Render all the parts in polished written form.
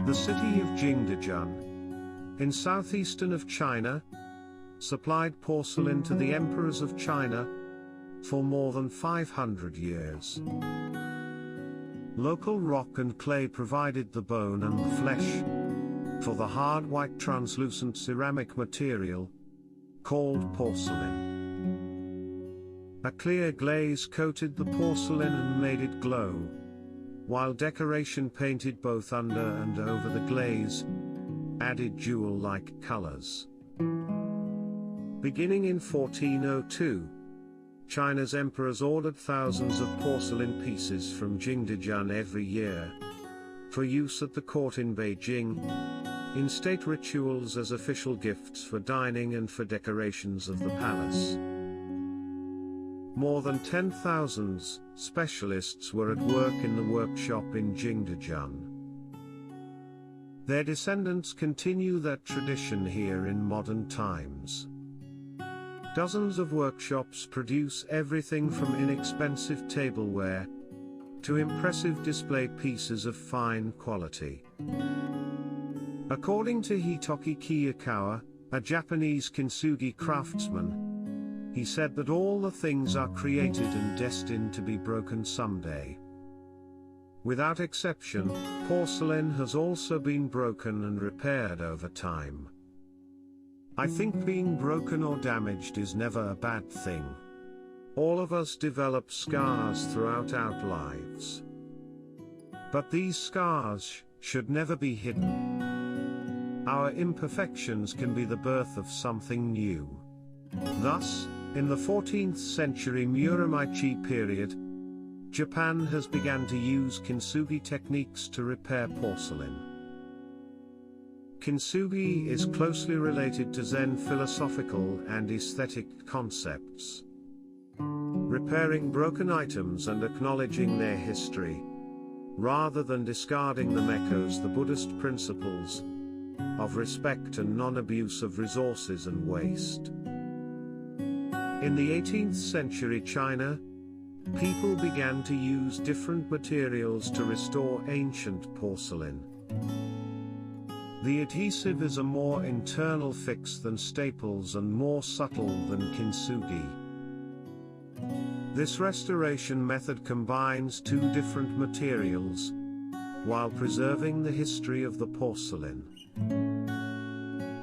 The city of Jingdezhan, in southeastern of China, supplied porcelain to the emperors of China for more than 500 years. Local rock and clay provided the bone and the flesh for the hard white translucent ceramic material called porcelain. A clear glaze coated the porcelain and made it glow, while decoration painted both under and over the glaze added jewel-like colors. Beginning in 1402, China's emperors ordered thousands of porcelain pieces from Jingdezhan every year, for use at the court in Beijing, in state rituals as official gifts for dining and for decorations of the palace. More than 10,000 specialists were at work in the workshop in Jingdezhan. Their descendants continue that tradition here in modern times. Dozens of workshops produce everything from inexpensive tableware to impressive display pieces of fine quality. According to Hitoki Kiyakawa, a Japanese kintsugi craftsman, he said that all the things are created and destined to be broken someday. Without exception, porcelain has also been broken and repaired over time. I think being broken or damaged is never a bad thing. All of us develop scars throughout our lives. But these scars should never be hidden. Our imperfections can be the birth of something new. Thus, in the 14th century Muromachi period, Japan has begun to use kintsugi techniques to repair porcelain. Kintsugi is closely related to Zen philosophical and aesthetic concepts. Repairing broken items and acknowledging their history, rather than discarding them, echoes the Buddhist principles of respect and non-abuse of resources and waste. In the 18th century China, people began to use different materials to restore ancient porcelain. The adhesive is a more internal fix than staples and more subtle than kintsugi. This restoration method combines two different materials, while preserving the history of the porcelain.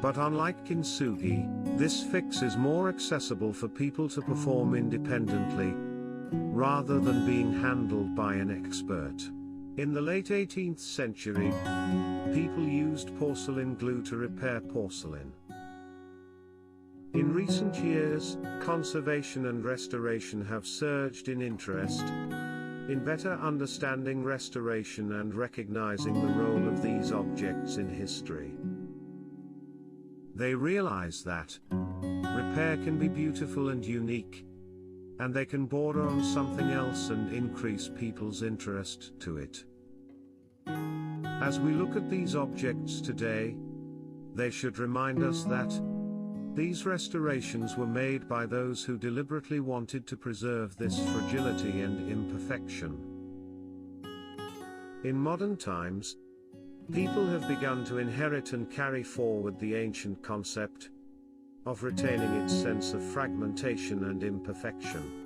But unlike kintsugi, this fix is more accessible for people to perform independently, rather than being handled by an expert. In the late 18th century, people used porcelain glue to repair porcelain. In recent years, conservation and restoration have surged in interest in better understanding restoration and recognizing the role of these objects in history. They realize that repair can be beautiful and unique, and they can border on something else and increase people's interest to it. As we look at these objects today, they should remind us that these restorations were made by those who deliberately wanted to preserve this fragility and imperfection. In modern times, people have begun to inherit and carry forward the ancient concept of retaining its sense of fragmentation and imperfection.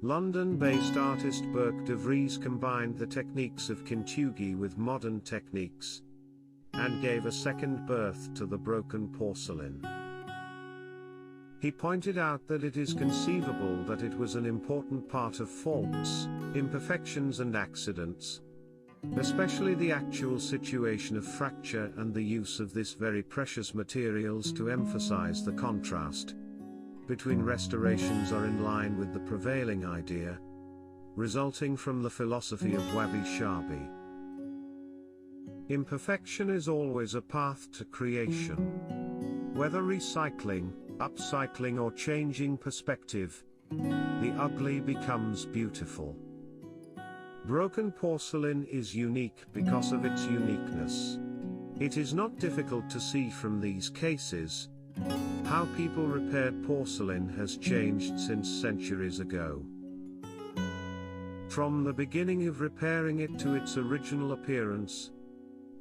London-based artist Burke de Vries combined the techniques of kintsugi with modern techniques, and gave a second birth to the broken porcelain. He pointed out that it is conceivable that it was an important part of faults, imperfections and accidents, especially the actual situation of fracture and the use of this very precious materials to emphasize the contrast between restorations are in line with the prevailing idea, resulting from the philosophy of wabi-sabi. Imperfection is always a path to creation. Whether recycling, upcycling or changing perspective, the ugly becomes beautiful. Broken porcelain is unique because of its uniqueness. It is not difficult to see from these cases how people repaired porcelain has changed since centuries ago. From the beginning of repairing it to its original appearance,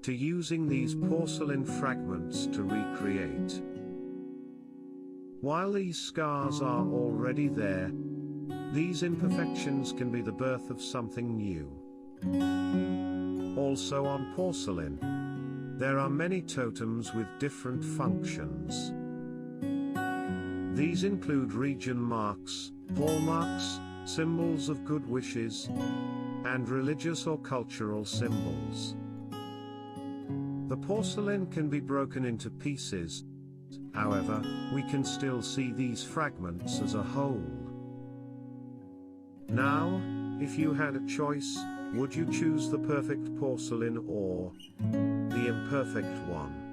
to using these porcelain fragments to recreate. While these scars are already there, these imperfections can be the birth of something new. Also on porcelain, there are many totems with different functions. These include region marks, hallmarks, symbols of good wishes, and religious or cultural symbols. The porcelain can be broken into pieces, however, we can still see these fragments as a whole. Now, if you had a choice, would you choose the perfect porcelain or the imperfect one?